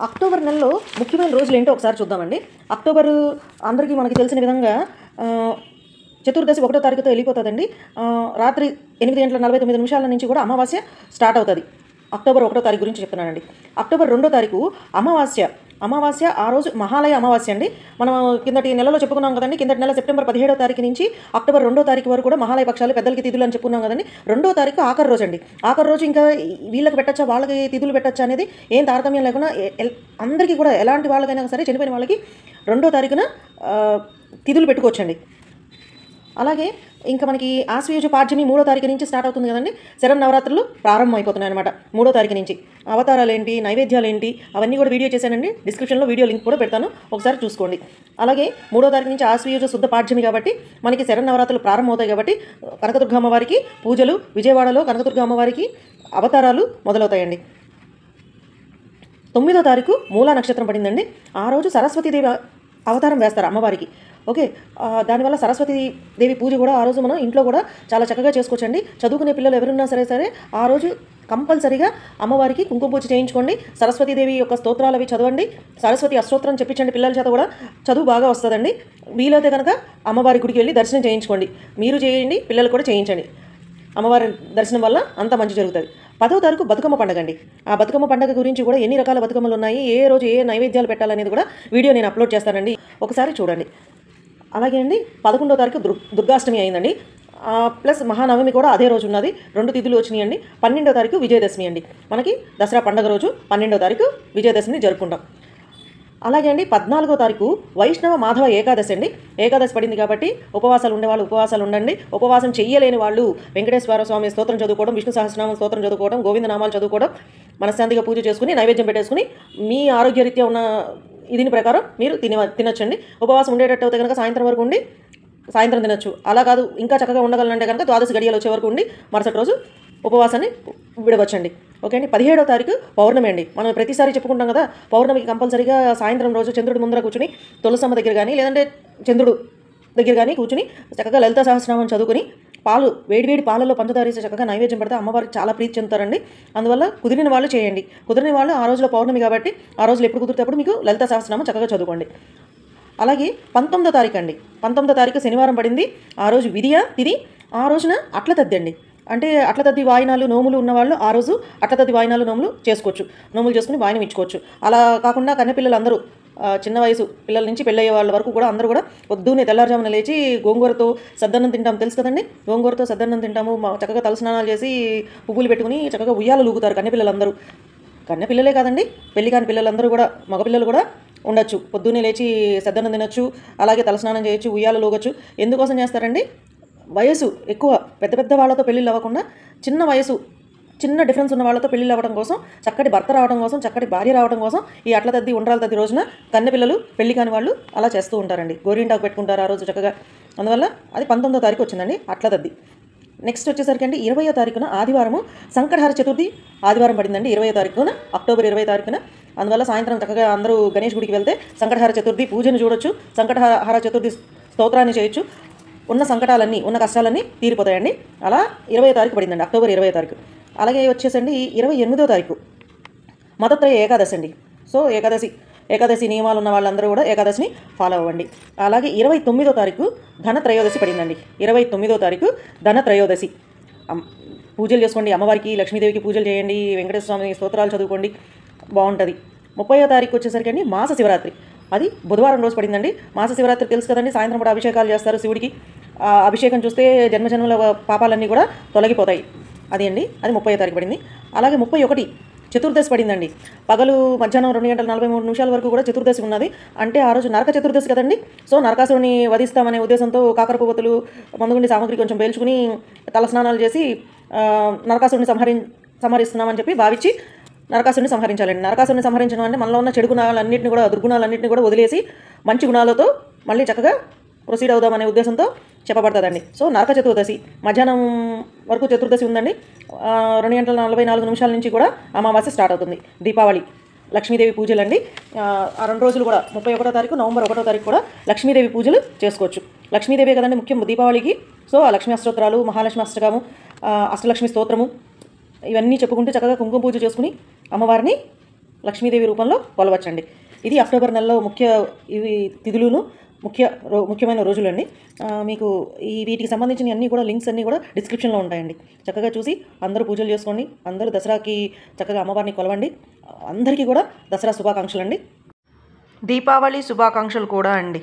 October నెలలో ముఖ్యమైన రోజులు ఏంటో ఒకసారి చూద్దామండి. అక్టోబరు అందరికీ మనకి తెలిసిన విధంగా చతుర్దశి 1వ తారీఖుతో వెళ్ళిపోతుందండి. రాత్రి 8:49 నుంచి కూడా అమావాస్య స్టార్ట్ అవుతుంది. అక్టోబర్ 1వ తారీఖు గురించి చెప్తున్నానండి. అక్టోబర్ 2వ తారీఖు అమావాస్య ఆ రోజు మహాలయ అమావాస్య అండి. మనం కిందటి నెలలో చెప్పుకున్నాం కదండి. కిందటి నెల సెప్టెంబర్ 17వ తారీఖు నుంచి అక్టోబర్ 2వ తారీఖు వరకు కూడా మహాలయ పక్షాలు పెద్దలకి తిథులు అని చెప్పుకున్నాం కదండి. 2వ తారీఖు ఆఖరి రోజు అండి. ఆఖరి రోజు ఇంకా వీళ్ళకి పెట్టచ్చా వాళ్ళకి తిథులు పెట్టచ్చా అనేది ఏం తారతమ్యం లేకుండా అందరికీ కూడా ఎలాంటి వాళ్ళకైనా సరే చనిపోయిన వాళ్ళకి 2వ తారీఖున తిథులు పెట్టుకోవచ్చండి. అలాగే ఇంకా మనకి ఆశ్వయుజ పాడ్యమి 3వ తారీఖు నుంచి స్టార్ట్ అవుతుంది కదండి. శరన్నవరాత్రులు ప్రారంభం అయిపోతున్నాయి అనమాట 3వ తారీఖు నుంచి. అవతారాలు ఏంటి, నైవేద్యాలు ఏంటి, అవన్నీ కూడా వీడియో చేశానండి. డిస్క్రిప్షన్లో వీడియో లింక్ కూడా పెడతాను, ఒకసారి చూసుకోండి. అలాగే 3వ తారీఖు నుంచి ఆశ్వయుజ శుద్ధ పాడ్యమి కాబట్టి మనకి శరన్నవరాత్రులు ప్రారంభం అవుతాయి కాబట్టి కనకదుర్గ అమ్మవారికి పూజలు, విజయవాడలో కనకదుర్గ అమ్మవారికి అవతారాలు మొదలవుతాయండి. 9వ తారీఖు మూలా నక్షత్రం పడిందండి. ఆ రోజు సరస్వతీదేవి అవతారం వేస్తారు అమ్మవారికి. ఓకే, దానివల్ల సరస్వతీదేవి పూజ కూడా ఆ రోజు మనం ఇంట్లో కూడా చాలా చక్కగా చేసుకోవచ్చండి. చదువుకునే పిల్లలు ఎవరున్నా సరే ఆ రోజు కంపల్సరీగా అమ్మవారికి కుంకుమ పూజ చేయించుకోండి. సరస్వతీదేవి యొక్క స్తోత్రాలు అవి చదవండి. సరస్వతి అష్టోత్తరం చెప్పించండి. పిల్లల చేత కూడా చదువు బాగా వస్తుందండి. వీలైతే కనుక అమ్మవారి గుడికి వెళ్ళి దర్శనం చేయించుకోండి. మీరు చేయండి, పిల్లలు కూడా చేయించండి. అమ్మవారి దర్శనం వల్ల అంత మంచి జరుగుతుంది. 10వ తారీఖు బతుకమ్మ పండుగ అండి. ఆ బతుకమ్మ పండుగ గురించి కూడా ఎన్ని రకాల బతుకమ్మలు ఉన్నాయి, ఏ రోజు ఏ నైవేద్యాలు పెట్టాలనేది కూడా వీడియో నేను అప్లోడ్ చేస్తానండి, ఒకసారి చూడండి. అలాగే అండి 11వ తారీఖు దుర్గాష్టమి అయిందండి. ప్లస్ మహానవమి కూడా అదే రోజు ఉన్నది. 2 తిథులు వచ్చినాయండి. 12వ తారీఖు విజయదశమి అండి. మనకి దసరా పండుగ రోజు 12వ తారీఖు విజయదశమిని జరుపుకుంటాం. అలాగే అండి 14వ తారీఖు వైష్ణవ మాధవ ఏకాదశి అండి. ఏకాదశి పడింది కాబట్టి ఉపవాసాలు ఉండేవాళ్ళు ఉపవాసాలు ఉండండి. ఉపవాసం చెయ్యలేని వాళ్ళు వెంకటేశ్వర స్వామి స్తోత్రం చదువుకోవడం, విష్ణు సహస్రనామం స్తోత్రం చదువుకోవడం, గోవిందనామాలు చదువుకోవడం, మనశ్శాంతిగా పూజ చేసుకుని నైవేద్యం పెట్టేసుకుని మీ ఆరోగ్యరీత్యా ఉన్న దీని ప్రకారం మీరు తినొచ్చండి. ఉపవాసం ఉండేటట్టు అయితే కనుక సాయంత్రం వరకు ఉండి సాయంత్రం తినొచ్చు. అలా కాదు ఇంకా చక్కగా ఉండగలంటే కనుక ద్వాదశి గడియలు వచ్చే వరకు ఉండి మరుసటి రోజు ఉపవాసాన్ని విడవచ్చండి. ఓకే అండి. 17వ తారీఖు పౌర్ణమి అండి. మనం ప్రతిసారి చెప్పుకుంటాం కదా, పౌర్ణమికి కంపల్సరీగా సాయంత్రం రోజు చంద్రుడి ముందర కూర్చుని తులసమ్మ దగ్గర కానీ లేదంటే చంద్రుడు దగ్గర కానీ కూర్చుని చక్కగా లలిత సహస్రనామం చదువుకుని పాలు వేడివేడి పాలలో పంచదార వేసి చక్కగా నైవేద్యం పెడితే అమ్మవారికి చాలా ప్రీతి చెందుతారండి. అందువల్ల కుదిరిన వాళ్ళు చేయండి. కుదిరిన వాళ్ళు ఆ రోజులో పౌర్ణమి కాబట్టి ఆ రోజులు ఎప్పుడు కుదిరితే అప్పుడు మీకు లలిత సహస్రనామం చక్కగా చదువుకోండి. అలాగే 19వ తారీఖు అండి. 19వ తారీఖు శనివారం పడింది. ఆ రోజు విధియ తిది. ఆ రోజున అట్ల తద్ది అండి. అంటే అట్ల తద్ది వాయినాలు నోములు ఉన్నవాళ్ళు ఆ రోజు అట్ల తద్ది వాయినాలు నోములు చేసుకోవచ్చు. నోములు చేసుకుని వాయినం ఇచ్చుకోవచ్చు. అలా కాకుండా కన్నెపిల్లలు అందరూ చిన్న వయసు పిల్లల నుంచి పెళ్ళయ్యే వాళ్ళ వరకు కూడా అందరూ కూడా పొద్దున్నే తెల్లారుజామున లేచి గోంగూరతో సద్దన్నం తింటాం, తెలుసు కదండి. గోంగూరతో సద్దన్నం తింటాము. చక్కగా తలస్నానాలు చేసి పువ్వులు పెట్టుకుని చక్కగా ఉయ్యాలు లూగుతారు కన్నెపిల్లలందరూ. కన్నెపిల్లలే కాదండి, పెళ్లి కాని పిల్లలందరూ కూడా, మగపిల్లలు కూడా ఉండొచ్చు. పొద్దున్నే లేచి సద్దన్నం తినొచ్చు, అలాగే తలస్నానం చేయొచ్చు, ఉయ్యాలు లూగొచ్చు. ఎందుకోసం చేస్తారండి? వయసు ఎక్కువ పెద్ద వాళ్ళతో పెళ్ళిళ్ళు అవ్వకుండా చిన్న డిఫరెన్స్ ఉన్న వాళ్ళతో పెళ్ళిళ్ళు అవ్వడం కోసం, చక్కటి భర్త రావడం కోసం, చక్కటి భార్య రావడం కోసం ఈ అట్ల తద్ది ఉండ్రాల తద్ది రోజున కన్నెపిల్లలు పెళ్లి కాని వాళ్ళు అలా చేస్తూ ఉంటారండి. గోరింటాకు పెట్టుకుంటారు ఆ రోజు చక్కగా. అందువల్ల అది 19వ తారీఖు వచ్చిందండి అట్ల తద్ది. నెక్స్ట్ వచ్చేసరికి అండి 20వ తారీఖున ఆదివారము సంకటహార చతుర్థి ఆదివారం పడిందండి. 20వ తారీఖున అక్టోబర్ 20వ తారీఖున. అందువల్ల సాయంత్రం చక్కగా అందరూ గణేష్ గుడికి వెళ్తే సంకటహార చతుర్థి పూజను చూడొచ్చు, సంకటహార చతుర్థి స్తోత్రాన్ని చేయొచ్చు. ఉన్న సంకటాలన్నీ ఉన్న కష్టాలన్నీ తీరిపోతాయండి. అలా 20వ తారీఖు పడిందండి, అక్టోబర్ 20వ తారీఖు. అలాగే వచ్చేసండి 28వ తారీఖు మతత్రయ ఏకాదశి అండి. సో ఏకాదశి నియమాలు ఉన్న వాళ్ళందరూ కూడా ఏకాదశిని ఫాలో అవ్వండి. అలాగే 29వ తారీఖు ధనత్రయోదశి పడిందండి. 29వ తారీఖు ధనత్రయోదశి. పూజలు చేసుకోండి, అమ్మవారికి లక్ష్మీదేవికి పూజలు చేయండి, వెంకటేశ్వర స్వామి స్తోత్రాలు చదువుకోండి, బాగుంటుంది. 30వ తారీఖు వచ్చేసరికి అండి మాస శివరాత్రి. అది బుధవారం రోజు పడిందండి. మాస శివరాత్రి తెలుసు కదండి, సాయంత్రం కూడా అభిషేకాలు చేస్తారు శివుడికి. అభిషేకం చూస్తే జన్మజన్మల పాపాలన్నీ కూడా తొలగిపోతాయి. అది అండి, అది 30వ తారీఖు పడింది. అలాగే 31 చతుర్దశి పడిందండి. పగలు మధ్యాహ్నం 2:43 వరకు కూడా చతుర్దశి ఉన్నది. అంటే ఆ రోజు నరక చతుర్దశి కదండి. సో నరకాసురుని వధిస్తామనే ఉద్దేశంతో కాకరపువ్వతులు మందుగుండి సామగ్రి కొంచెం పేల్చుకుని తలస్నానాలు చేసి నరకాసురుని సంహరిస్తున్నామని చెప్పి భావించి నరకాసురుని సంహరించాలండి. నరకాసురుని సంహరించడం అంటే మనలో ఉన్న చెడు గుణాలన్నింటినీ కూడా, దుర్గుణాలన్నింటినీ కూడా వదిలేసి మంచి గుణాలతో మళ్ళీ చక్కగా ప్రొసీడ్ అవుదామనే ఉద్దేశంతో చెప్పబడుతుందండి. సో నరక చతుర్దశి మధ్యాహ్నం వరకు చతుర్దశి ఉందండి. 2:44 నుంచి కూడా అమావాస్య స్టార్ట్ అవుతుంది. దీపావళి లక్ష్మీదేవి పూజలు అండి. ఆ 2 రోజులు కూడా 31వ తారీఖు నవంబర్ 1వ తారీఖు కూడా లక్ష్మీదేవి పూజలు చేసుకోవచ్చు. లక్ష్మీదేవి కదండి ముఖ్యం దీపావళికి. సో ఆ లక్ష్మీ అష్టోత్తరాలు, మహాలక్ష్మి అష్టకము, అష్టలక్ష్మి స్తోత్రము ఇవన్నీ చెప్పుకుంటూ చక్కగా కుంకుమ పూజ చేసుకుని అమ్మవారిని లక్ష్మీదేవి రూపంలో కొలవచ్చండి. ఇది అక్టోబర్ నెలలో ఇవి తిథులును ముఖ్యమైన రోజులండి. మీకు వీటికి సంబంధించిన అన్నీ కూడా లింక్స్ అన్నీ కూడా డిస్క్రిప్షన్లో ఉంటాయండి. చక్కగా చూసి అందరూ పూజలు చేసుకోండి. అందరూ దసరాకి చక్కగా అమ్మవారిని కొలవండి. అందరికీ కూడా దసరా శుభాకాంక్షలు అండి. దీపావళి శుభాకాంక్షలు కూడా అండి.